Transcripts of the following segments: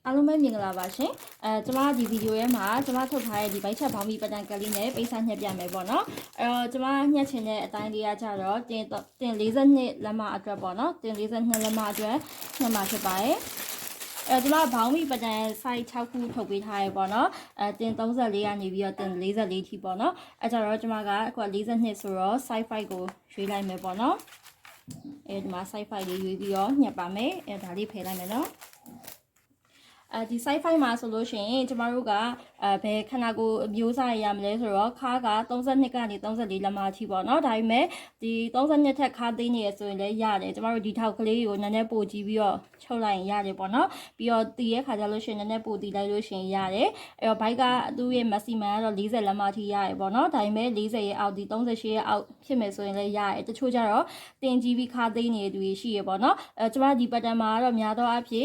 အားလုံးပဲမင်္ဂလာပါရှင်ကျွန်မဒီဗီဒီယိုရဲ့မှာကျွန်မထုတ်ထားတဲ့ဒီဘိုက်ချက်ဘောင်းမီပတန်ကလေးနဲ့ပိတ်စညှက်ပြမယ်ပေါ့နော်ကျွန်မညှက်ချင်တဲ့အတိုင်းလေးကကြတော့တင်42လက်မအတွက်ပေါ့နော်တင်42လက်မအတွက်ညှက်မှာဖြစ်ပါတယ်ကျွန်မဘောင်းမီပတန် size 6ခုထုတ်ပေးထားရပေါ့နော်တင်34ကနေပြီးတော့တင်44ထိပေါ့နော်ကြတော့ကျွန်မကအခု42ဆိုတော့ size 5ကိုရွေးလိုက်မယ်ပေါ့နော်ဒီမှာ size 5လေးရွေးပြီးတော့ညှက်ပါမယ်ဒါလေးဖယ်လိုက်မယ်နော်ဒီ site file မှာဆိုလို့ရှိရင်ကျမတို့ကဘယ်ခဏကိုအမျိုးအစားရရမလဲဆိုတော့ခါက32ကနေ34လက်မအထိပေါ့နော်ဒါပေမဲ့ဒီ32ထက်ခါသိနေရဆိုရင်လည်းရတယ်ကျမတို့ဒီထောက်ကလေးကိုနည်းနည်းပိုကြည့်ပြီးတော့ချုပ်လိုက်ရင်ရတယ်ပေါ့နော်ပြီးတော့တည်ရဲ့ခါကျလို့ရှိရင်နည်းနည်းပိုတည်လိုက်လို့ရှိရင်ရတယ်အဲ့တော့ဘိုက်ကသူ့ရဲ့ maximum ကတော့40လက်မအထိရတယ်ပေါ့နော်ဒါပေမဲ့40ရဲ့အောက်ဒီ38ရဲ့အောက်ဖြစ်မယ်ဆိုရင်လည်းရတယ်တချို့ကျတော့တင်ကြည့်ပြီးခါသိနေတဲ့သူတွေရှိရပေါ့နော်ကျမဒီပတ်တန်မှာကတော့များသောအားဖြင့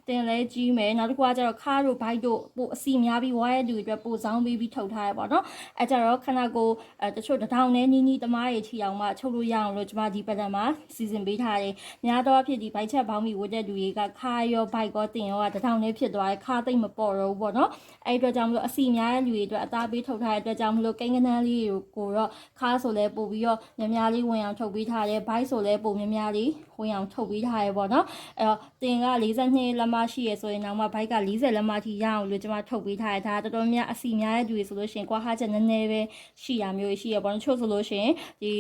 ်တင်လဲကြီးမယ်နောက်တစ်ခုကကျတော့ခါးတို့ဘိုက်တို့ပိုအစီများပြီးဝါးရတူအတွက်ပိုစောင်းပြီးထုတ်ထားရပေါ့နော်ကျတော့ခဏကိုတချို့တထောင်နဲ့နီးသမားတွေချီအောင်မှချုပ်လို့ရအောင်လို့ကျွန်မဒီပတ်တန်မှာစီစဉ်ပေးထားတယ်များတော့ဖြစ်ဒီဘိုက်ချက်ဘောင်းမီဝတ်တဲ့လူတွေကခါရောဘိုက်ကောတင်ရောတထောင်နဲ့ဖြစ်သွားတယ်ခါသိမ့်မပေါ်တော့ဘူးပေါ့နော်အဲ့အတွက်ကြောင့်မလို့အစီများတဲ့လူတွေအတွက်အသားပေးထုတ်ထားတဲ့အတွက်ကြောင့်မလို့ကိန်းကနန်းလေးကိုတော့ခါဆိုလဲပို့ပြီးတော့များများလေးဝင်အောင်ထုတ်ပေးထားတယ်ဘိုက်ဆိုလဲပို့များများလေးဝင်အောင်ထုတ်ပေးထားရပေါ့နော်အဲ့တော့တင်က42လက်မရှိရဆိုရင်နောက်မှဘိုက်က40လက်မထိရအောင်လို့ကျွန်မထုတ်ပေးထားရတာတော်တော်များအစီများတဲ့သူတွေဆိုလို့ရှိရင်ကွာဟာချက်နည်းနည်းပဲရှိရမျိုးရှိရပေါ့နော်ချို့ဆိုလို့ရှိရင်ဒ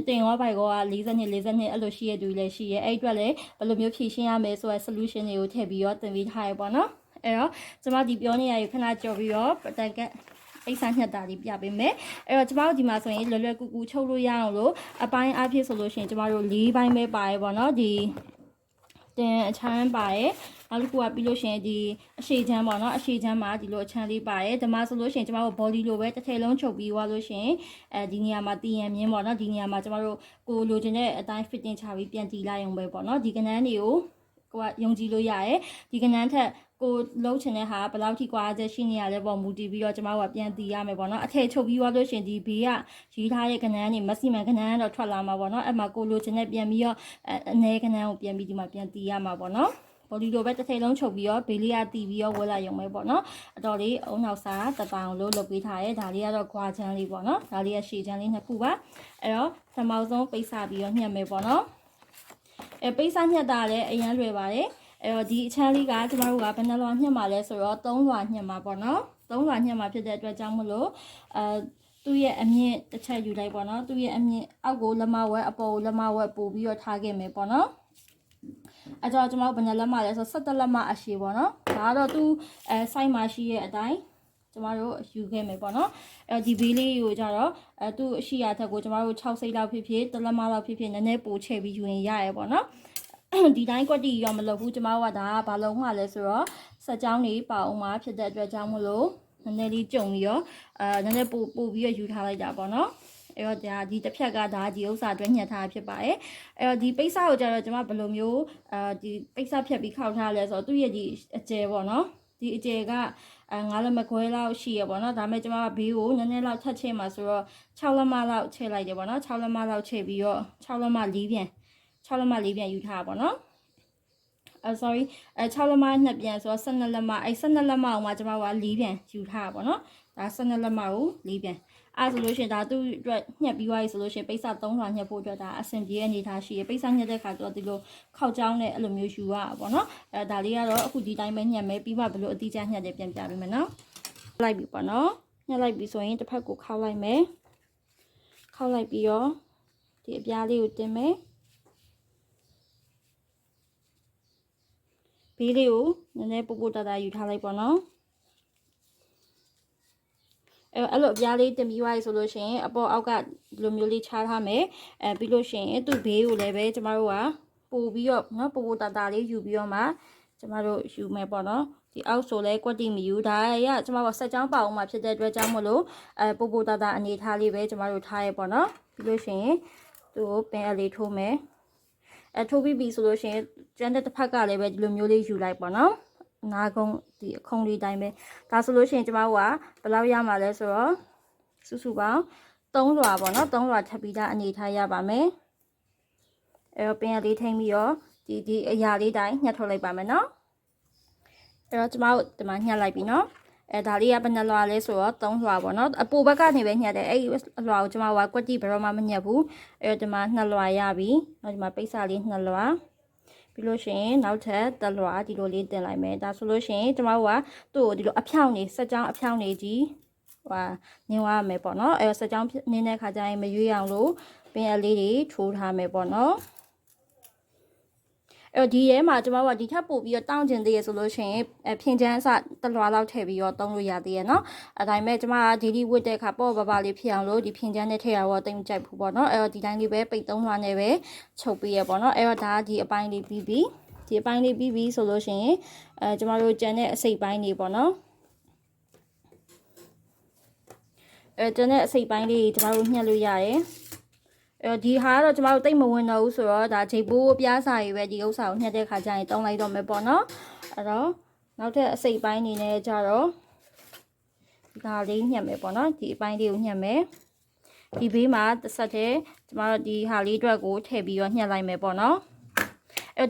ီတင်ရောဘိုက်က42အဲ့လိုရှိရသူတွေလည်းရှိရအဲ့အတွက်လည်းဘယ်လိုမျိုးဖြည့်ရှင်းရမယ်ဆိုတဲ့ solution တွေကိုထည့်ပြီးတော့သင်ပေးထားရပေါ့နော်အဲ့တော့ကျွန်မဒီပြောနေရရခဏကြော်ပြီးတော့ပတန်ကပိတ်စညှက်တာလေးပြပေးမယ်အဲ့တော့ကျမတို့ဒီမှာဆိုရင်လွယ်လွယ်ကူကူချုပ်လို့ရအောင်လို့အပိုင်းအဖြစ်ဆိုလို့ရှိရင်ကျမတို့၄ပိုင်းပဲပါရပေါ့နော်ဒီတင်အချမ်းပါရနောက်တစ်ခုကပြီးလို့ရှိရင်ဒီအရှိချမ်းပေါ့နော်အရှိချမ်းမှာဒီလိုအချမ်းလေးပါရဒီမှာဆိုလို့ရှိရင်ကျမတို့ body လိုပဲတစ်ထည်လုံးချုပ်ပြီးသွားလို့ရှိရင်ဒီနေရာမှာတည်ရန်မြင်းပေါ့နော်ဒီနေရာမှာကျမတို့ကိုလိုချင်တဲ့အတိုင်း fitting ချပြီးပြန်တည်လိုက်အောင်ပဲပေါ့နော်ဒီကနန်းတွေကိုကိုကယုံကြည်လို့ရတယ်ဒီကနန်းထက်ကိုလုံးချင်တဲ့ဟာဘယ်လောက်ထိကွာချက်ရှိနေရလဲပေါ့မူတည်ပြီးတော့ကျမတို့ကပြန်တည်ရမယ်ပေါ့နော်အထည်ချုပ်ပြီးသွားလို့ရှင်ဒီဘေးကရေးထားတဲ့ကနန်းတွေမက်ဆီမန်ကနန်းတော့ထွက်လာမှာပေါ့နော်အဲ့မှာကိုလိုချင်တဲ့ပြန်ပြီးတော့အနေကနန်းကိုပြန်ပြီးဒီမှာပြန်တည်ရမှာပေါ့နော်ဘော်ဒီလိုပဲတစ်ထည်လုံးချုပ်ပြီးတော့ဘေးလေးကတည်ပြီးတော့ဝက်လာရုံပဲပေါ့နော်အတော်လေးအုံနောက်စားတပောင်လို့လုပ်ပေးထားရဲဒါလေးကတော့ခွာချမ်းလေးပေါ့နော်ဒါလေးကရှည်ချမ်းလေးနှစ်ခုပါအဲ့တော့ပထမဆုံးပိတ်စပြီးတော့ညှက်မယ်ပေါ့နော်ပိတ်စညှက်တာလည်းအရင်လွယ်ပါတယ်အဲ့တော့ဒီအချမ်းလေးကကျမတို့ကဘယ်နှလွှာညှက်မှာလဲဆိုတော့3လွှာညှက်မှာပေါ့နော်3လွှာညှက်မှာဖြစ်တဲ့အတွက်ကြောင့်မလို့သူ့ရဲ့အမြင့်တစ်ချက်ယူလိုက်ပေါ့နော်သူ့ရဲ့အမြင့်အောက်ကိုလက်မဝက်အပေါ်ကိုလက်မဝက်ပို့ပြီးတော့ထားခဲ့မယ်ပေါ့နော်အဲ့တော့ကျမတို့ဘယ်နှလက်မလဲဆို17လက်မအရှိပေါ့နော်ဒါကတော့သူစိုက်မှာရှိရဲ့အတိုင်းကျမတို့ယူခဲ့မယ်ပေါ့နော်ဒီဘေးလေးကိုကြတော့သူ့အရှိရာထက်ကိုကျမတို့6စိတ်လောက်ဖြစ်ဖြစ်1လက်မလောက်ဖြစ်ဖြစ်နည်းနည်းပိုချဲ့ပြီးယူရင်ရရဲပေါ့နော်ဒီတိုင်းကွက်တီရောမလုပ်ဘူးကျမတို့ကဒါဘာလုံးမှလဲဆိုတော့စက်ကြောင်းတွေပါအောင်မှာဖြစ်တဲ့အတွက်ကြောင့်မလို့နည်းနည်းလေးကြုံပြီးတော့နည်းနည်းပို့ပြီးတော့ယူထားလိုက်တာပေါ့နော်အဲ့တော့ဒါဒီတစ်ဖြက်ကဒါဒီဥစ္စာအတွက်ညှက်ထားဖြစ်ပါတယ်အဲ့တော့ဒီပိတ်စကိုကြတော့ကျွန်မဘယ်လိုမျိုးဒီပိတ်စဖြတ်ပြီးခောက်ထားလဲဆိုတော့သူ့ရဲ့ဒီအကျယ်ပေါ့နော်ဒီအကျယ်က9လက်မခွဲလောက်ရှိရပေါ့နော်ဒါပေမဲ့ကျွန်မကဘေးကိုနည်းနည်းလောက်ထပ်ချဲ့မှာဆိုတော့6လက်မလောက်ချဲ့လိုက်တယ်ပေါ့နော်6လက်မလောက်ချဲ့ပြီးတော့6လက်မ4ပြန်6လက်မ4ပြန်ယူထားပါတော့sorry 6လက်မ2ပြန်ဆိုတော့12လက်မ12လက်မအောင်မှကျွန်မက4ပြန်ယူထားပါတော့ဒါ12လက်မကို4ပြန်အဲ့ဆိုလို့ရှိရင်ဒါသူ့အတွက်ညှက်ပြီးသွားပြီဆိုလို့ရှိရင်ပိတ်စ3လွှာညှက်ဖို့အတွက်ဒါအဆင်ပြေတဲ့အနေထားရှိရပိတ်စညှက်တဲ့ခါကျတော့ဒီလိုခောက်ကြောင်းနဲ့အဲ့လိုမျိုးယူရပါပေါ့နော်ဒါလေးကတော့အခုဒီတိုင်းပဲညှက်မယ်ပြီးမှဘယ်လိုအတိအကျညှက်တယ်ပြန်ပြပေးမယ်နော်လိုက်ပြီပေါ့နော်ညှက်လိုက်ပြီဆိုရင်တစ်ဖက်ကိုခောက်လိုက်မယ်ခောက်လိုက်ပြီးတော့ဒီအပြားလေးကိုတင်မယ်ဘေးလေးကိုနည်းနည်းပို့ပို့တတယူထားလိုက်ပေါ့နော်အဲ့လိုအပြားလေးတင်ပြီးသွားပြီဆိုလို့ရှိရင်အပေါ်အောက်ကဒီလိုမျိုးလေးချထားမယ်ပြီးလို့ရှိရင်သူ့ဘေးကိုလည်းပဲကျမတို့ကပို့ပြီးတော့နော်ပို့ပို့တတလေးယူပြီးတော့မှကျမတို့ယူမယ်ပေါ့နော်ဒီအောက်ဆိုလဲကွက်တီမယူဒါရကျမတို့ဆက်ချောင်းပါအောင်မှဖြစ်တဲ့အတွက်ကြောင့်မလို့ပို့ပို့တတအနေထားလေးပဲကျမတို့ထားရပေါ့နော်ပြီးလို့ရှိရင်သူ့ကိုပင်အလေးထိုးမယ်ထိုးပြီးပြီဆိုလို့ရှိရင်ကျန်တဲ့တစ်ဖက်ကလည်းပဲဒီလိုမျိုးလေးယူလိုက်ပေါ့နော်နာကုန်းဒီအခုံးလေးတိုင်းပဲဒါဆိုလို့ရှိရင်ကျမတို့ကဘယ်လောက်ရမှာလဲဆိုတော့စုစုပေါင်း3လွှာပေါ့နော်3လွှာထပ်ပြီးသားအနေထားရပါမယ်အဲ့တော့ပင်ရလေးထိမ့်ပြီးတော့ဒီအရာလေးတိုင်းညှက်ထုတ်လိုက်ပါမယ်နော် တော့ကျမတို့ဒီမှာညှက်လိုက်ပြီနော်ဒါလေးကဘယ်နှလွာလဲဆိုတော့3လွာပေါ့နော်အပူဘက်ကနေပဲညှက်တယ်အဲ့ဒီအလွာကိုကျမတို့ကကွက်တိဘယ်တော့မှမညှက်ဘူးအဲ့တော့ဒီမှာ2လွာရပြီနောက်ဒီမှာပိတ်စာလေး2လွာပြီးလို့ရှိရင်နောက်ထပ်1လွာဒီလိုလေးတင်လိုက်မယ်ဒါဆိုလို့ရှိရင်ကျမတို့ကသူ့ကိုဒီလိုအဖြောင်းနေစက်ကြောင်းအဖြောင်းနေကြီးဟိုနင်းသွားမယ်ပေါ့နော်အဲ့တော့စက်ကြောင်းနင်းတဲ့ခါကျရင်မရွေးအောင်လို့ပင်အလေးတွေထိုးထားမယ်ပေါ့နော်အဲ့တော့ဒီရဲမှာကျမတို့ကဒီထက်ပို့ပြီးတော့တောင်းကျင်သေးရဆိုလို့ရှိရင်ဖြင်းချမ်းအစတလွာလောက်ထည့်ပြီးတော့တုံးလို့ရသေးရဲ့နော်အဲ့ဒါပေမဲ့ကျမကဒီဒီဝတ်တဲ့အခါပေါ့ပါလေးဖြစ်အောင်လို့ဒီဖြင်းချမ်းနဲ့ထည့်ရတော့တိတ်မကြိုက်ဘူးပေါ့နော်အဲ့တော့ဒီတိုင်းလေးပဲပိတ်3လွာနဲ့ပဲချုပ်ပေးရပေါ့နော်အဲ့တော့ဒါဒီအပိုင်းလေးပြီးပြီဒီအပိုင်းလေးပြီးပြီဆိုလို့ရှိရင်ကျမတို့ကြံတဲ့အစိတ်ပိုင်းတွေပေါ့နော်ကျန်တဲ့အစိတ်ပိုင်းလေးကျမတို့ညှက်လို့ရတယ်ဒီဟာကတော့ကျမတို့တိတ်မဝင်တော့ဘူးဆိုတော့ဒါဂျိတ်ဘိုးပြားစာကြီးပဲဒီဥစ္စာကိုညှက်တဲ့ခါကျရင်တုံးလိုက်တော့မယ်ပေါ့နော်အဲ့တော့နောက်ထပ်အစိတ်ပိုင်းအနေနဲ့ကျတော့ဒါလေးညှက်မယ်ပေါ့နော်ဒီအပိုင်းလေးကိုညှက်မယ်ဒီဘေးမှာတစ်ဆက်တည်းကျမတို့ဒီဟာလေးအတွက်ကိုထည့်ပြီးတော့ညှက်လိုက်မယ်ပေါ့နော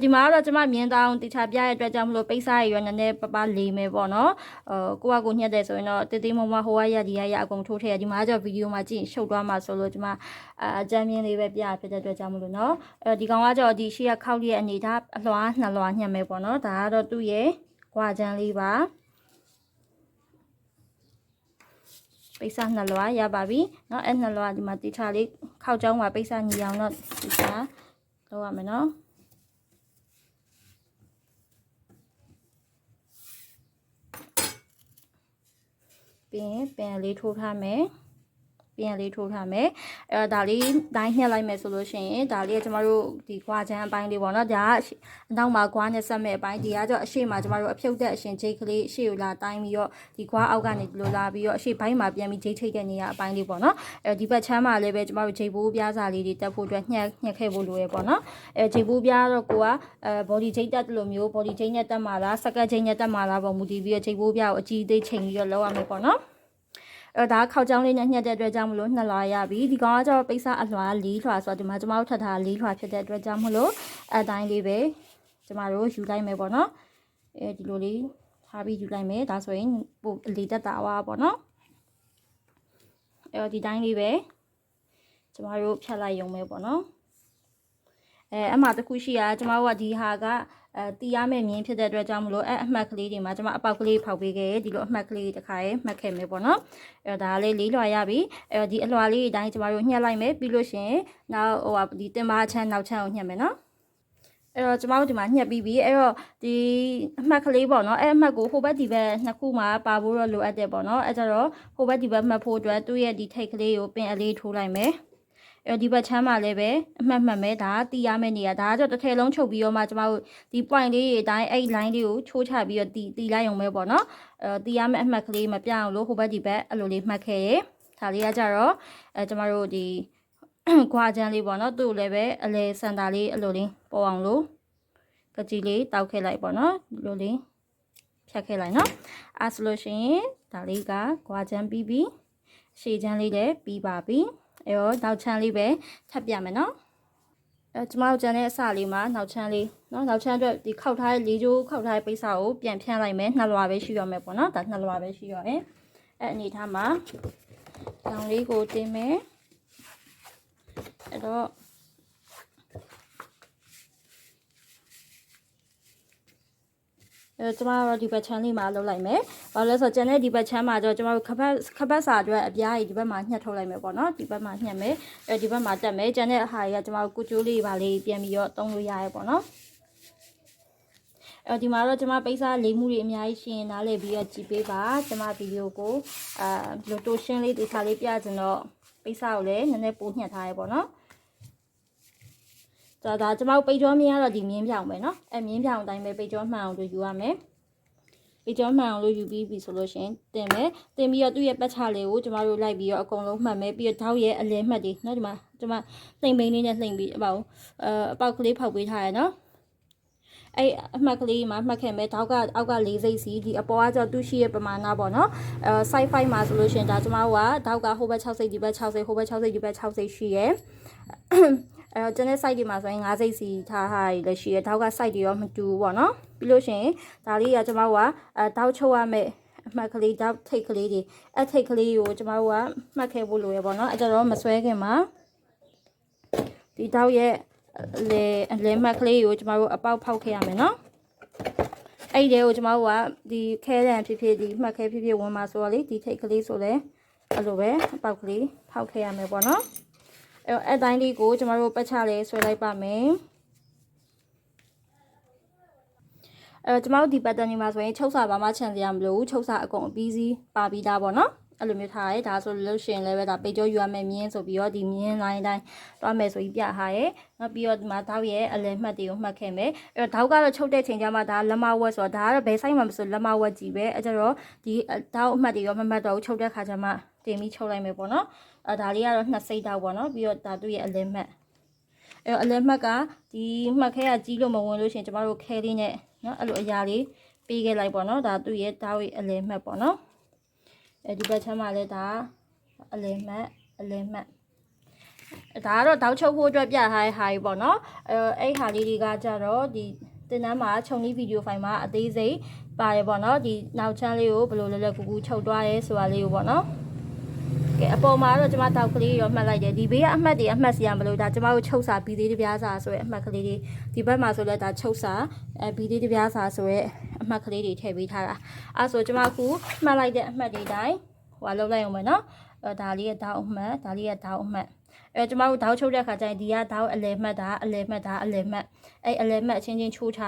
်ဒီမှာတော့ကျမမြင်တောင်းတခြားပြရတဲ့အတွက်ကြောင့်မလို့ပိတ်စားရရနည်းနည်းပပလေးမယ်ပေါ့နော်ကိုကကိုညှက်တယ်ဆိုရင်တော့တေးသေးမမဟိုကရဒီရအကုန်ထိုးထည့်ရဒီမှာကျတော့ဗီဒီယိုမှာကြည့်ရှုပ်သွားမှာဆိုလို့ကျမအကြမ်းမြင်လေးပဲပြရဖြစ်တဲ့အတွက်ကြောင့်မလို့နော်ဒီကောင်ကကျတော့ဒီရှေ့ကခောက်လေးရဲ့အနေဒါအလွှာ2လွှာညှက်မယ်ပေါ့နော်ဒါကတော့သူ့ရဲ့ကွာချမ်းလေးပါပိတ်စား2လွှာရပါပြီเนาะအဲ့2လွှာဒီမှာတခြားလေးခောက်ချောင်းမှာပိတ်စားညီအောင်တော့တခြားလုပ်ရမယ်နော်ပြင်လေးထိုးထားမယ်ပြင်လေးထိုးထားမယ်ဒါလေးတိုင်းညှက်လိုက်မယ်ဆိုလို့ရှိရင်ဒါလေးကကျမတို့ဒီကွာချမ်းအပိုင်းလေးပေါ့နော်ဒါကအနောက်မှာကွာနဲ့ဆက်မဲ့အပိုင်းဒီကကျတော့အရှိမှာကျမတို့အဖြုတ်တဲ့အရှင်ဂျိတ်ကလေးအရှိကိုလာတိုင်းပြီးတော့ဒီကွာအောက်ကနေဒီလိုလာပြီးတော့အရှိဘိုင်းမှာပြန်ပြီးဂျိတ်ချိတ်တဲ့နေရာအပိုင်းလေးပေါ့နော်ဒီဘက်ချမ်းမှာလည်းပဲကျမတို့ဂျိတ်ဘိုးပြားစာလေးတွေတက်ဖို့အတွက်ညှက်ခဲ့ဖို့လိုရပေါ့နော်ဂျိတ်ဘိုးပြားတော့ကိုကဘော်ဒီဂျိတ်တက်လို့မျိုးဘော်ဒီဂျိတ်နဲ့တက်မှာလားစကတ်ဂျိတ်နဲ့တက်မှာလားပေါ့မူတည်ပြီးတော့ဂျိတ်ဘိုးပြားကိုအကြီးသေးချိန်ပြီးတော့လောက်ရမယ်ပေါ့နော်ဒါခောက်ချောင်းလေးနဲ့ညှက်တဲ့အတွက်ကြောင့်မလို့2လွှာရပြီဒီကောင်ကကျတော့ပိတ်စားအလွှာ4လွှာဆိုတော့ဒီမှာကျမတို့ထပ်ထား4လွှာဖြစ်တဲ့အတွက်ကြောင့်မလို့အတိုင်းလေးပဲကျမတို့ယူလိုက်မယ်ပေါ့နော်ဒီလိုလေးထားပြီးယူလိုက်မယ်ဒါဆိုရင်ပိုလေတက်တာဝါပေါ့နော်ဒီတိုင်းလေးပဲကျမတို့ဖြတ်လိုက်ရုံပဲပေါ့နော်အမှတစ်ခုရှိတာကျမတို့ကဒီဟာကတီးရမယ့်မြင်းဖြစ်တဲ့အတွက်ကြောင့်မလို့အမှတ်ကလေးတွေမှာကျမအပေါက်ကလေးဖောက်ပေးခဲ့ဒီလိုအမှတ်ကလေးတစ်ခါမှတ်ခဲ့မယ်ပေါ့နော်ဒါလေး4လွှာရပြီဒီအလွှာလေးအတိုင်းကျမတို့ညှက်လိုက်မယ်ပြီးလို့ရှိရင်နောက်ဒီတင်ပါချမ်းနောက်ချမ်းကိုညှက်မယ်နော်အဲ့တော့ကျမတို့ဒီမှာညှက်ပြီးပြီအဲ့တော့ဒီအမှတ်ကလေးပေါ့နော်အဲ့အမှတ်ကိုဟိုဘက်ဒီဘက်နှစ်ခုမှာပါဖို့တော့လိုအပ်တယ်ပေါ့နော်အဲ့ကြတော့ဟိုဘက်ဒီဘက်မှတ်ဖို့အတွက်သူ့ရဲ့ဒီထိတ်ကလေးကိုပင်အလေးထိုးလိုက်မယ်ဒီဘက်ချမ်းမှာလည်းပဲအမှတ်မယ်ဒါတီးရမယ့်နေရာဒါကကျတော့တစ်ထည်လုံးချုပ်ပြီးတော့မှကျမတို့ဒီ point လေးတွေအတိုင်းအဲ့ line လေးကိုချိုးချပြီးတော့တီးလိုက်အောင်ပဲပေါ့နော်တီးရမယ့်အမှတ်ကလေးမပြအောင်လို့ဟိုဘက်ဒီဘက်အဲ့လိုလေးမှတ်ခဲ့ရဒါလေးကကြတော့ကျမတို့ဒီခွာချမ်းလေးပေါ့နော်သူ့လည်းပဲအလဲစန်တာလေးအဲ့လိုလေးပေါ်အောင်လို့ကကြီးလေးတောက်ခဲ့လိုက်ပေါ့နော်ဒီလိုလေးဖြတ်ခဲ့လိုက်နော်အဲ့ဆိုလို့ရှိရင်ဒါလေးကခွာချမ်းပြီးပြီရှည်ချမ်းလေးလည်းပြီးပါပြီအဲ့တော့နောက်ချမ်းလေးပဲထပ်ပြမယ်နော်ကျမတို့ကျန်တဲ့အစလေးမှာနောက်ချမ်းလေးနော်နောက်ချမ်းအတွက်ဒီခောက်ထားတဲ့လေးကျိုးခောက်ထားတဲ့ပိတ်စာကိုပြန်ဖြန်းလိုက်မယ်2လွှာပဲရှိရမယ်ပေါ့နော်ဒါ2လွှာပဲရှိရတယ်အဲ့အနေထားမှာတောင်လေးကိုတင်မယ်အဲ့တော့ကျမတို့ဒီဘက်ချမ်းလေးမှာလုပ်လိုက်မယ်။ဘာလို့လဲဆိုတော့ကျန်တဲ့ဒီဘက်ချမ်းမှာကျတော့ကျမတို့ခပတ်စာအတွက်အပြားကြီးဒီဘက်မှာညှက်ထုတ်လိုက်မယ်ပေါ့နော်။ဒီဘက်မှာညှက်မယ်။ဒီဘက်မှာတက်မယ်။ကျန်တဲ့အဟာတွေကကျမတို့ကုကျိုးလေးပါလေးပြန်ပြီးတော့တုံးလို့ရရဲပေါ့နော်။ဒီမှာတော့ကျမပိတ်စားလေးမှုတွေအများကြီးရှိရင်နားလည်ပြီးတော့ကြည့်ပေးပါ။ကျမဗီဒီယိုကိုလိုတိုရှင်းလေးဒီခါလေးပြချင်တော့ပိတ်စားကိုလည်းနည်းနည်းပိုညှက်ထားရဲပေါ့နော်။ဒါကျမတို့ပိတ်ကြောမင်းကတော့ဒီမြင်းပြောင်ပဲเนาะမြင်းပြောင်အတိုင်းပဲပိတ်ကြောမှန်အောင်လို့ယူရမယ်ပိတ်ကြောမှန်အောင်လို့ယူပြီးပြီဆိုလို့ရှင်တင်မယ်တင်ပြီးတော့သူ့ရဲ့ပတ်ချလေးကိုကျမတို့လိုက်ပြီးတော့အကုန်လုံးမှတ်မယ်ပြီးတော့ထောက်ရဲ့အလဲမှတ်တွေเนาะဒီမှာကျမနှိမ်ပိန်းလေးနဲ့နှိမ်ပြီးအပေါက်ကလေးဖောက်ပေးထားရเนาะအဲ့အမှတ်ကလေးမှာမှတ်ခဲ့မယ်အောက်က၄စိတ်စီဒီအပေါ်ကကျသူ့ရှိရဲ့ပမာဏပေါ့နော်side 5မှာဆိုလို့ရှင်ဒါကျမတို့ကတောက်ကဟိုဘက်6စိတ်ဒီဘက်6စိတ်ဟိုဘက်6စိတ်ဒီဘက်6စိတ်ရှိရဲ့ ကျန်တဲ့ site တွေမှာဆိုရင်9စိတ်စီထားဟာလည်းရှိရတောက်က site တွေရောမတူဘူးပေါ့နော်ပြီးလို့ရှိရင်ဒါလေးကကျမတို့ကတောက်ချုပ်ရမယ်အမှတ်ကလေးတောက်ထိတ်ကလေးတွေအထိတ်ကလေးကိုကျမတို့ကမှတ်ခဲ့ဖို့လိုရပေါ့နော်ကြတော့မဆွဲခင်မှာဒီတောက်ရဲ့လေမှတ်ကလေးကိုကျမတို့အပေါက်ဖောက်ခဲ့ရမယ်နော်အဲ့ဒီကိုကျမတို့ကဒီခဲတံဖြစ်ဖြစ်ဒီမှတ်ခဲဖြစ်ဖြစ်ဝင်မှာဆိုတော့လေဒီထိတ်ကလေးဆိုလဲအဲ့လိုပဲအပေါက်ကလေးဖောက်ခဲ့ရမယ်ပေါ့နော်အဲ့တိုင်းလေးကိုကျမတို့ပတ်ချလေးဆွဲလိုက်ပါမယ်ကျမတို့ဒီ pattern တွေမှာဆိုရင်ချုပ်စာဘာမှခြံစရာမလိုဘူးချုပ်စာအကုန်အပြီးစီးပါပြီးသားပေါ့နော်အဲ့လိုမျိုးထားရဲဒါဆိုလို့ရှိရင်လည်းပဲဒါပေကြောယူရမယ်မြင်းဆိုပြီးတော့ဒီမြင်းလိုင်းတိုင်းတွားမယ်ဆိုပြီးပြထားရဲနောက်ပြီးတော့ဒီမှာတောက်ရဲ့အလယ်မှတ်တွေကိုမှတ်ခဲ့မယ်တောက်ကတော့ချုပ်တဲ့ချိန်ကျမှဒါလက်မဝက်ဆိုတော့ဒါကတော့ဘယ်ဆိုင်မှာမဆိုလက်မဝက်ကြီးပဲအဲ့ကျတော့ဒီတောက်အမှတ်တွေရောမမှတ်တော့ချုပ်တဲ့ခါကျမှတင်ပြီးချုပ်လိုက်မယ်ပေါ့နော်ဒါလေးကတော့2စိတ်တောက်ပေါ့နော်ပြီးတော့ဒါသူ့ရဲ့အလယ်မှတ်အလယ်မှတ်ကဒီမှတ်ခဲကကြီးလို့မဝင်လို့ရှိရင်ကျမတို့ခဲလေးနဲ့နော်အဲ့လိုအရာလေးပေးခဲ့လိုက်ပေါ့နော်ဒါသူ့ရဲ့တောက်ရဲ့အလယ်မှတ်ပေါ့နော်ဒီဘက်ချမ်းမှာလည်းဒါအလယ်မှတ်ဒါကတော့တောက်ချုပ်ဖို့အတွက်ပြထားတဲ့ဟာကြီးပေါ့နော်အဲ့ဟာလေးတွေကကြတော့ဒီတင်တန်းမှာခြုံနည်းဗီဒီယိုဖိုင်မှာအသေးစိတ်ပါတယ်ပေါ့နော်ဒီနောက်ချမ်းလေးကိုဘယ်လိုလဲလဲကူချုပ်သွားရဲဆိုတာလေးကိုပေါ့နော်ကဲအပေါ်မှာတော့ကျွန်မတောက်ကလေးရောမှတ်လိုက်တယ်ဒီဘေးကအမှတ်တွေအမှတ်စီရမလို့ဒါကျွန်မတို့ချုပ်စာဘီသေးတပြားစာဆိုရဲအမှတ်ကလေးတွေဒီဘက်မှာဆိုလဲဒါချုပ်စာဘီသေးတပြားစာဆိုရဲအမှတ်ကလေးတွေထည့်ပေးထားတာအဲဆိုကျွန်မအခုမှတ်လိုက်တဲ့အမှတ်တွေတိုင်းဟိုလောက်လိုက်အောင်မယ်နော်ဒါလေးရဲ့တောက်အမှတ်ဒါလေးရဲ့တောက်အမှတ်ကျွန်မတို့တောက်ချုပ်တဲ့ခါကျရင်ဒီကတောက်အလယ်မှတ်ဒါအလယ်မှတ်ဒါအလယ်မှတ်အဲ့အလယ်မှတ်အချင်းချင်းချိုးချ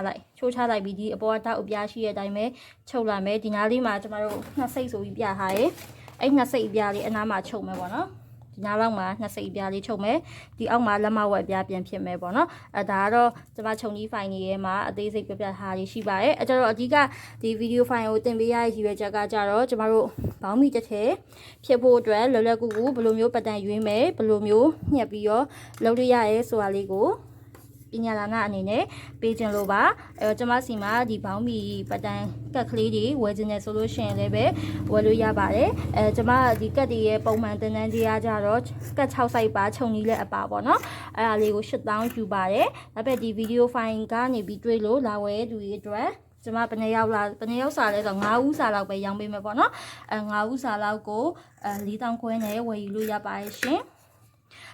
လိုက်ပြီးဒီအပေါ်ကတောက်အပြားရှိတဲ့အတိုင်းပဲချုပ်လာမယ်ဒီနားလေးမှာကျွန်မတို့2စိတ်ဆိုပြီးပြထားရဲအဲ့2စိတ်အပြားလေးအနားမှာချုပ်မယ်ပေါ့နော်ဒီနားလောက်မှာ2စိတ်အပြားလေးချုပ်မယ်ဒီအောက်မှာလက်မဝက်အပြားပြန်ဖြစ်မယ်ပေါ့နော်ဒါကတော့ကျွန်မခြုံကြီးဖိုင်တွေထဲမှာအသေးစိတ်ပြပြထားလေးရှိပါတယ်ကျတော့အဓိကဒီဗီဒီယိုဖိုင်ကိုတင်ပေးရတဲ့ရည်ရွယ်ချက်ကကြတော့ကျွန်မတို့ဘောင်းမီတစ်ထည်ဖြစ်ဖို့အတွက်လွယ်လွယ်ကူကူဘယ်လိုမျိုးပတ်တန်ရွေးမယ်ဘယ်လိုမျိုးညှက်ပြီးတော့လုပ်ရရဲဆိုတာလေးကိုပညာလာနာအနေနဲ့ပေးခြင်းလို့ပါကျွန်မစီမှာဒီဘောင်းမီပတ်တန်ကတ်ကလေးတွေဝယ်ခြင်းနဲ့ဆိုလို့ရှိရင်လည်းပဲဝယ်လို့ရပါတယ်ကျွန်မဒီကတ်တွေရဲ့ပုံမှန်တန်းတန်းကြီးအားကြတော့ကတ်6 စိုက်ပါခြုံကြီးလက်အပါပေါ့နော်အဲ့ဒါလေးကို8000ယူပါတယ်ဒါပေမဲ့ဒီဗီဒီယိုဖိုင်ကနေပြီးတွေ့လို့လာဝယ်သူတွေအတွက်ကျွန်မဘယ်နှစ်ယောက်စာလဲဆိုတော့9ဦးစာလောက်ပဲရောင်းပေးမယ်ပေါ့နော်9ဦးစာလောက်ကို4000ခွဲနဲ့ဝယ်ယူလို့ရပါတယ်ရှင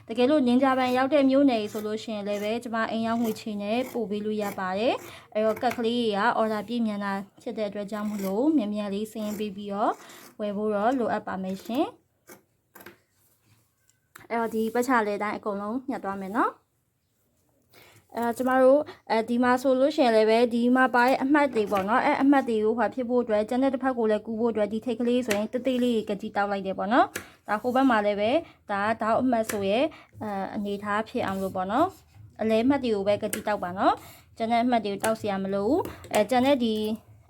်တကယ်လို့နင်းကြပန်ရောက်တဲ့မျိုးနယ်ဆိုလို့ရှိရင်လည်းပဲကျွန်မအိမ်ရောက်ငွေချေနဲ့ပို့ပေးလို့ရပါတယ်အဲ့တော့ကတ်ကလေးတွေကအော်ဒါပြည့်မြန်တာဖြစ်တဲ့အတွက်ကြောင့်မလို့မြန်မြန်လေးစင်းပေးပြီးတော့ဝယ်ဖို့တော့လိုအပ်ပါမယ်ရှင်အဲ့တော့ဒီပတ်ချလေးတိုင်းအကုန်လုံးညှက်သွားမယ်နော်ကျမတို့ဒီမှာဆိုလို့ရှိရင်လည်းပဲဒီမှာပါတဲ့အမှတ်တွေပေါ့နော်အမှတ်တွေကိုဖြစ်ဖို့အတွက်ကျန်တဲ့တစ်ဖက်ကိုလည်းကူဖို့အတွက်ဒီထိတ်ကလေးဆိုရင်တိတ်တိတ်လေးကကြီးတောက်လိုက်တယ်ပေါ့နော်ဒါဟိုဘက်မှာလည်းပဲဒါတောက်အမှတ်ဆိုရဲအနေထားဖြစ်အောင်လို့ပေါ့နော်အလဲမှတ်တွေကိုပဲကကြီးတောက်ပါနော်ကျန်တဲ့အမှတ်တွေကိုတောက်เสียမလို့ကျန်တဲ့ဒီ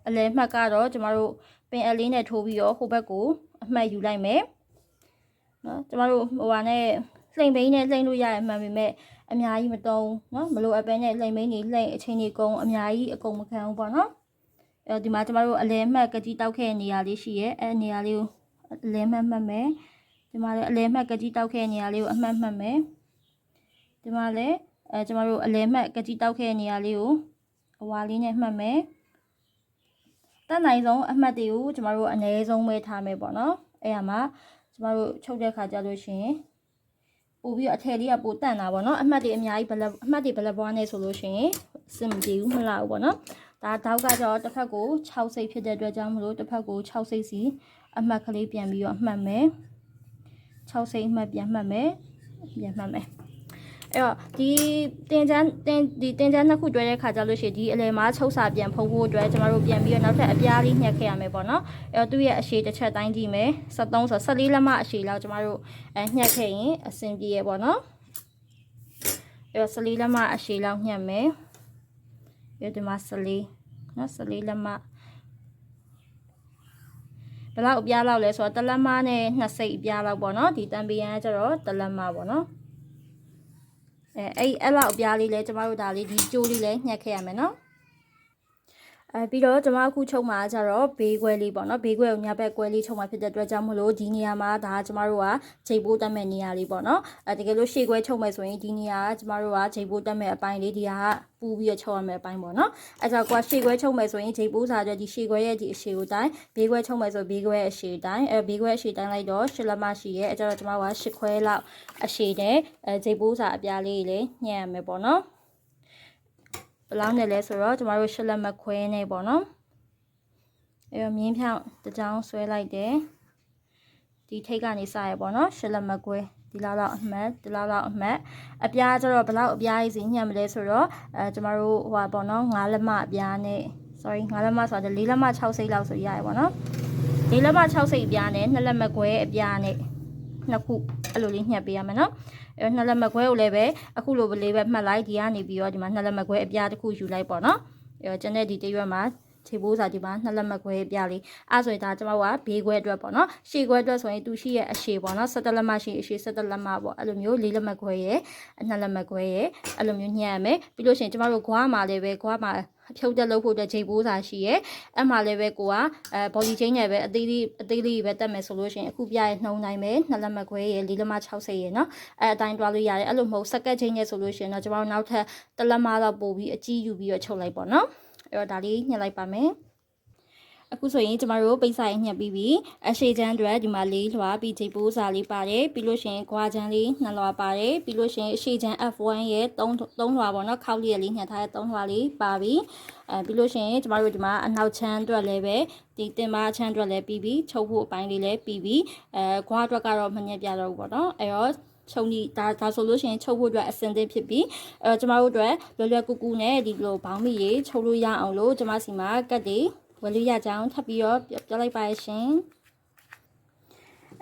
အလဲမှတ်ကတော့ကျမတို့ပင်အလေးနဲ့ထိုးပြီးတော့ဟိုဘက်ကိုအမှတ်ယူလိုက်မယ်နော်ကျမတို့ဟိုဟာနဲ့လှိမ့်ဘိန်းနဲ့လှိမ့်လို့ရရမှန်ပေမဲ့အများကြီးမတုံးเนาะမလိုအပ်ပဲနဲ့လှိမ့်မင်းကြီးလှိမ့်အချင်းကြီးကုန်းအများကြီးအကုန်မခံဘူးပေါ့နော်ဒီမှာကျမတို့အလဲမှတ်ကကြီးတောက်ခဲ့နေရလေးရှိရဲ့နေရာလေးကိုအလဲမှတ်မှတ်မယ်ဒီမှာလည်းအလဲမှတ်ကကြီးတောက်ခဲ့နေရလေးကိုအမှတ်မှတ်မယ်ဒီမှာလည်းကျမတို့အလဲမှတ်ကကြီးတောက်ခဲ့နေရလေးကိုအဝါလေးနဲ့မှတ်မယ်တတ်နိုင်ဆုံးအမှတ်တွေကိုကျမတို့အနည်းဆုံးပဲထားမယ်ပေါ့နော်အဲ့ဒါမှကျမတို့ချုပ်တဲ့ခါကြလို့ရှိရင်ပို့ပြီးအထည်လေးကပို့တန့်တာပေါ့နော်အမှတ်တွေအများကြီးအမှတ်တွေဘလက်ဘွားနဲ့ဆိုလို့ရှိရင်စင်မပြေဘူးမလားဘူးပေါ့နော်ဒါတောက်ကတော့တစ်ဖက်ကို6စိတ်ဖြစ်တဲ့အတွက်ကြောင့်မလို့တစ်ဖက်ကို6စိတ်စီအမှတ်ကလေးပြန်ပြီးတော့မှတ်မယ်6စိတ်အမှတ်ပြန်မှတ်မယ်အဲ့တော့ဒီတင်ချမ်းနှစ်ခုတွဲတဲ့ခါကြလို့ရှိရင်ဒီအလယ်မှာချုပ်စာပြန်ဖုံးဖို့အတွက်ကျမတို့ပြန်ပြီးတော့နောက်ထပ်အပြားလေးညှက်ခဲ့ရမယ်ပေါ့နော်အဲ့တော့သူ့ရဲ့အရှည်တစ်ချက်တိုင်းကြည့်မယ်73ဆို14လက်မအရှည်လောက်ကျမတို့ညှက်ခဲ့ရင်အဆင်ပြေရပေါ့နော်အဲ့တော့14လက်မအရှည်လောက်ညှက်မယ်အဲ့ဒီမှာ14နော်14လက်မဘယ်လောက်အပြားလောက်လဲဆိုတော့တစ်လက်မနဲ့2စိတ်အပြားလောက်ပေါ့နော်ဒီတန်ပီယန်ကကျတော့တစ်လက်မပေါ့နော်အဲ့လောက်အပြားလေးလဲကျမတို့ဒါလေးဒီကျိုးလေးလဲညှက်ခဲ့ရမယ်နော် ပြီးတော့ကျွန်မအခုချုပ်မှာကြတော့ဘေးခွဲလေးပေါ့နော်ဘေးခွဲကိုညာဘက်ခွဲလေးချုပ်မှာဖြစ်တဲ့အတွက်ကြောင့်မလို့ဒီနေရာမှာဒါကျွန်မတို့ကဂျိတ်ပိုးတက်မဲ့နေရာလေးပေါ့နော်တကယ်လို့ရှေ့ခွဲချုပ်မယ်ဆိုရင်ဒီနေရာကကျွန်မတို့ကဂျိတ်ပိုးတက်မဲ့အပိုင်းလေးဒီဟာပူပြီးတော့ချုပ်ရမယ်အပိုင်းပေါ့နော်အဲကြောင့်ကွာရှေ့ခွဲချုပ်မယ်ဆိုရင်ဂျိတ်ပိုးစာတဲ့ဒီရှေ့ခွဲရဲ့ဒီအရှည်ကိုတိုင်းဘေးခွဲချုပ်မယ်ဆိုဘေးခွဲအရှည်တိုင်းဘေးခွဲအရှည်တိုင်းလိုက်တော့8လက်မရှိရဲ့အဲကြောင့်ကျွန်မတို့က10ခွဲလောက်အရှည်တဲ့ဂျိတ်ပိုးစာအပြားလေးလေးညှက်ရမယ်ပေါ့နော်ဘယ်လောက်နဲ့လဲဆိုတော့ကျွန်မတို့8လက်မခွဲနေပေါ့နော်မြင်းဖြောင်းတစ်ကြောင်းဆွဲလိုက်တယ်ဒီထိတ်ကနေစရပေါ့နော်ရှစ်လက်မကွဲဒီလောက်အမှတ်ဒီလောက်အမှတ်အပြားကျတော့ဘယ်လောက်အပြားကြီးစီညှက်မလဲဆိုတော့ကျမတို့ဟိုပါပေါ့နော်9လက်မအပြားနဲ့ sorry 9လက်မဆိုတော့4လက်မ6စိတ်လောက်ဆိုရရပေါ့နော်4လက်မ6စိတ်အပြားနဲ့2လက်မကွဲအပြားနဲ့နှစ်ခုအဲ့လိုလေးညှက်ပေးရမယ်နော်2လက်မကွဲကိုလည်းပဲအခုလိုလေးပဲမှတ်လိုက်ဒီကနေပြီးတော့ဒီမှာ2လက်မကွဲအပြားတစ်ခုယူလိုက်ပေါ့နော်ကျန်တဲ့ဒီတရွက်မှာခြေပိုးစာဒီမှာ2လက်မခွဲပြလေးအဲ့ဆိုရင်ဒါကျွန်မတို့ကဘေးခွဲအတွက်ပေါ့နော်ရှေ့ခွဲအတွက်ဆိုရင်သူရှိရဲ့အရှည်ပေါ့နော်17လက်မရှိအရှည်17လက်မပေါ့အဲ့လိုမျိုး4လက်မခွဲရဲ့2လက်မခွဲရဲ့အဲ့လိုမျိုးညှက်ရမယ်ပြီးလို့ရှိရင်ကျွန်မတို့ဂွားမှာလည်းပဲဂွားမှာဖြုတ်တက်လို့ဖို့အတွက်ခြေပိုးစာရှိရဲ့အဲ့မှာလည်းပဲကိုကဘော်ဒီချင်းနဲ့ပဲအသေးလေးပဲတက်မယ်ဆိုလို့ရှိရင်အခုပြရဲ့နှုံတိုင်းပဲ2လက်မခွဲရဲ့4လက်မ60ရဲ့နော်အဲ့အတိုင်းတွားလို့ရတယ်အဲ့လိုမဟုတ်စက်ကတ်ချင်းနဲ့ဆိုလို့ရှိရင်တော့ကျွန်တော်တို့နောက်ထပ်1လက်မတော့ပို့ပြီးအကြီးယူပြီးတော့ချုပ်လိုက်ပေါ့နော်အဲ့တော့ဒါလေးညှက်လိုက်ပါမယ်အခုဆိုရင်ကျမတို့ပိတ်စာရေးညှက်ပြီးပြီအရှိချမ်းတွေဒီမှာ4လွှာပြီးဂျိတ်ပိုးစာလေးပါတယ်ပြီးလို့ရှိရင်ခွာချမ်းလေး2လွှာပါတယ်ပြီးလို့ရှိရင်အရှိချမ်း F1 ရဲ့3လွှာပေါ့နော်ခောက်လေးလေးညှက်ထားတဲ့3လွှာလေးပါပြီပြီးလို့ရှိရင်ကျမတို့ဒီမှာအနောက်ချမ်းအတွက်လည်းပဲဒီတင်မချမ်းအတွက်လည်းပြီးပြီချုပ်ဖို့အပိုင်းလေးလည်းပြီးပြီခွာအတွက်ကတော့မညက်ပြတော့ဘူးပေါ့နော်အဲ့တော့ချုပ်နီဒါဆိုလို့ရှိရင်ချုပ်ဖို့အတွက်အစင်သင့်ဖြစ်ပြီးကျမတို့အတွက်လွယ်ကူကူနဲ့ဒီလိုဘောင်းမီရေချုပ်လို့ရအောင်လို့ကျမစီမှာကတ်တွေဝယ်လို့ရကြအောင်ထပ်ပြီးတော့ပြောလိုက်ပါရှင်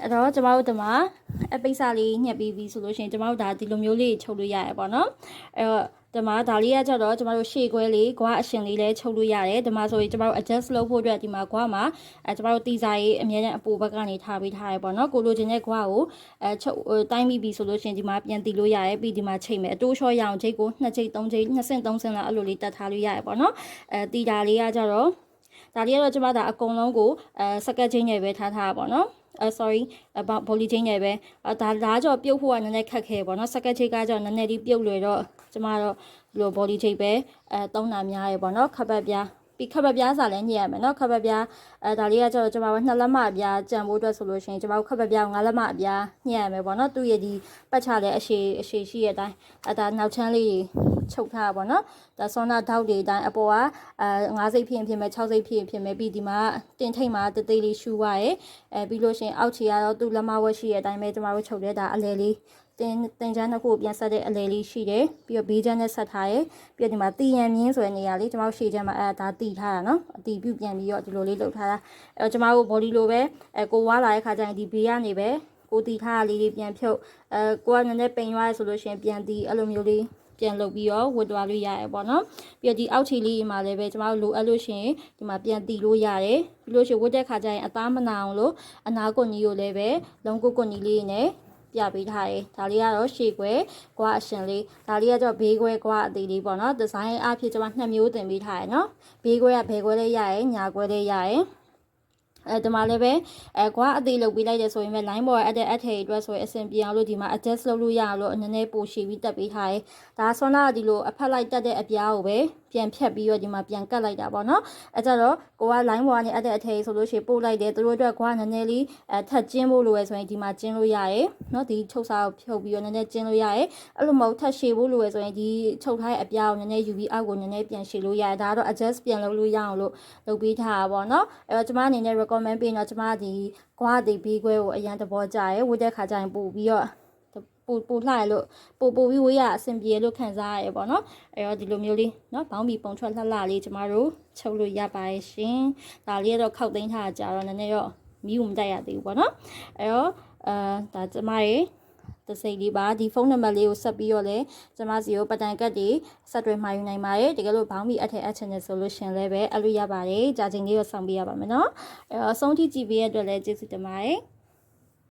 အဲ့တော့ကျမတို့ဒီမှာအပိတ်စာလေးညှက်ပြီးပြီဆိုလို့ရှိရင်ကျမတို့ဒါဒီလိုမျိုးလေးချုပ်လို့ရရပေါ့နော်အဲ့တော့ဒီမှာဒါလေးကကြတော့ကျမတို့ရှေ့ခွဲလေးဂွားအရှင်လေးလည်းချုပ်လို့ရတယ်ဒီမှာဆိုရင်ကျမတို့ adjust လုပ်ဖို့အတွက်ဒီမှာဂွားမှာကျမတို့တီစာရေးအမြဲတမ်းအပိုဘက်ကနေထားပေးထားရပေါ့နော်ကိုလိုချင်တဲ့ဂွားကိုချုပ်တိုင်းပြီးပြီဆိုလို့ရှိရင်ဒီမှာပြန်တီလို့ရတယ်ပြီးဒီမှာချိန်မယ်အတိုးလျှော့ရအောင်ချိတ်ကို2ချိတ်3ချိတ်2ဆင့်3ဆင့်လောက်အဲ့လိုလေးတက်ထားလို့ရတယ်ပေါ့နော်တီတာလေးကကြတော့ဒါလေးကတော့ကျမဒါအကုန်လုံးကိုစကတ်ချင်းနဲ့ပဲထားထားပါပေါ့နော်sorry ဘောလီချင်းနဲ့ပဲဒါကြောပြုတ်ဖို့ကနည်းနည်းခက်ခဲပေါ့နော်စကတ်ချိတ်ကကြောနည်းနည်းလေးပြုတ်လွယ်တော့ကျမတော့ဒီလိုဘောလီချိတ်ပဲသုံးတာများရပေါ့နော်ခပ်ပတ်ပြားပြီးခပ်ပတ်ပြားစာလည်းညှက်ရမယ်နော်ခပ်ပတ်ပြားဒါလေးကကျတော့ကျမတို့2လက်မအပြားကြံဖို့အတွက်ဆိုလို့ရှိရင်ကျမတို့ခပ်ပတ်ပြား9လက်မအပြားညှက်ရမယ်ပေါ့နော်သူ့ရဲ့ဒီပတ်ချလည်းအရှည်ရှိတဲ့အတိုင်းဒါနောက်ချမ်းလေးချုပ်ထားပါတော့ဒါဆောနာထောက်တွေအတိုင်းအပေါ်က9စိတ်ဖြစ်ဖြစ်မဲ့6စိတ်ဖြစ်မဲ့ပြီးဒီမှာတင်ထိတ်မှာတသေးလေးရှူရရဲ့ပြီးလို့ရှိရင်အောက်ခြေကတော့သူ့လက်မဝက်ရှိတဲ့အတိုင်းပဲကျမတို့ချုပ်တဲ့ဒါအလဲလေးတင်ချမ်းတစ်ခုပြန်ဆက်တဲ့အလဲလေးရှိတယ်ပြီးတော့ဘေးချမ်းနဲ့ဆက်ထားရဲ့ပြီးတော့ဒီမှာတီရန်မြင်းဆိုတဲ့နေရာလေးကျမတို့ရှေ့ချမ်းမှာဒါတီထားတာနော်အတီပြုတ်ပြန်ပြီးတော့ဒီလိုလေးလုပ်ထားတာကျမတို့ body လိုပဲကိုဝါလာတဲ့ခါကျရင်ဒီဘေးကနေပဲကိုတီထားလေးတွေပြန်ဖြုတ်ကိုကနည်းနည်းပိန်သွားရဆိုလို့ရှိရင်ပြန်တီအဲ့လိုမျိုးလေးပြန်လုပ်ပြီးတော့ဝတ်သွားလို့ရတယ်ပေါ့နော်ပြီးတော့ဒီအောက်ခြေလေးမှာလည်းပဲကျမတို့လိုအပ်လို့ရှိရင်ဒီမှာပြန်တီလို့ရတယ်ပြီးလို့ရှိရင်ဝတ်တဲ့ခါကျရင်အသားမနာအောင်လို့အနာကွန်ကြီးကိုလည်းပဲလုံးကွန်ကြီးလေးနဲ့ပြပေးထားတယ်ဒါလေးကတော့ရှေ့ခွဲကွာအရှင်လေးဒါလေးကတော့ဘေးခွဲကွာအသေးလေးပေါ့နော်ဒီဇိုင်းအဖြစ်ကျမ2မျိုးတင်ပေးထားရယ်နော်ဘေးခွဲကဘယ်ခွဲလေးရရယ်ညာခွဲလေးရရယ်ဒီမှာလည်းပဲကွာအသေးလုပ်ပေးလိုက်တယ်ဆိုရင်ပဲ line ပေါ်အထည်အတွက်ဆိုရင်အဆင်ပြေအောင်လို့ဒီမှာ adjust လုပ်လို့ရအောင်လို့နည်းနည်းပိုရှည်ပြီးတက်ပေးထားတယ်ဒါဆွမ်းနာဒီလိုအဖက်လိုက်တက်တဲ့အပြားကိုပဲပြန်ဖြတ်ပြီးတော့ဒီမှာပြန်ကတ်လိုက်တာပေါ့နော်အဲကြတော့ကိုက line ပေါ်ကနေအထည်ဆိုလို့ရှိရင်ပို့လိုက်တယ်သူတို့အတွက်ကွာနည်းနည်းလေးထပ်ကျင်းဖို့လိုရယ်ဆိုရင်ဒီမှာကျင်းလို့ရတယ်နော်ဒီချုပ်စာကိုဖြုတ်ပြီးတော့နည်းနည်းကျင်းလို့ရတယ်အဲ့လိုမဟုတ်ထပ်ရှည်ဖို့လိုရယ်ဆိုရင်ဒီချုပ်ထားတဲ့အပြားကိုနည်းနည်းယူပြီးအောက်ကိုနည်းနည်းပြန်ရှည်လို့ရတယ်ဒါကတော့ adjust ပြန်လုပ်လို့ရအောင်လို့လုပ်ပေးထားတာပေါ့နော်အဲ့တော့ကျမအနေနဲ့ recommend ပေးတော့ကျမဒီကွာဒီဘေးခွဲကိုအရန်သဘောကျရယ်ဝတ်တဲ့ခါကျရင်ပို့ပြီးတော့ပို့လှရလို့ပို့ပြီးဝေးရအဆင်ပြေလို့ခံစားရတယ်ပေါ့နော်အဲ့တော့ဒီလိုမျိုးလေးเนาะဘောင်းဘီပုံထွက်လှလှလေးကျမတို့ချုပ်လို့ရပါရဲ့ရှင်ဒါလေးကတော့ခောက်သိမ်းထားကြတော့နည်းနည်းတော့မီးမတက်ရသေးဘူးပေါ့နော်အဲ့တော့ဒါကျမရဲ့တစိမ့်လေးပါဒီဖုန်းနံပါတ်လေးကိုဆက်ပြီးတော့လဲကျမစီကိုပတန်ကတ်တွေဆက်တွဲမှာယူနိုင်ပါတယ်တကယ်လို့ဘောင်းဘီအထက်အချင်နေဆိုလို့ရှင်လည်းပဲအလို့ရပါတယ်ကြာချိန်လေးတော့ဆောင်ပေးရပါမယ်เนาะအဲ့တော့အဆုံးထိကြည့်ပေးရတဲ့အတွက်လည်းကျေးဇူးတင်ပါတယ်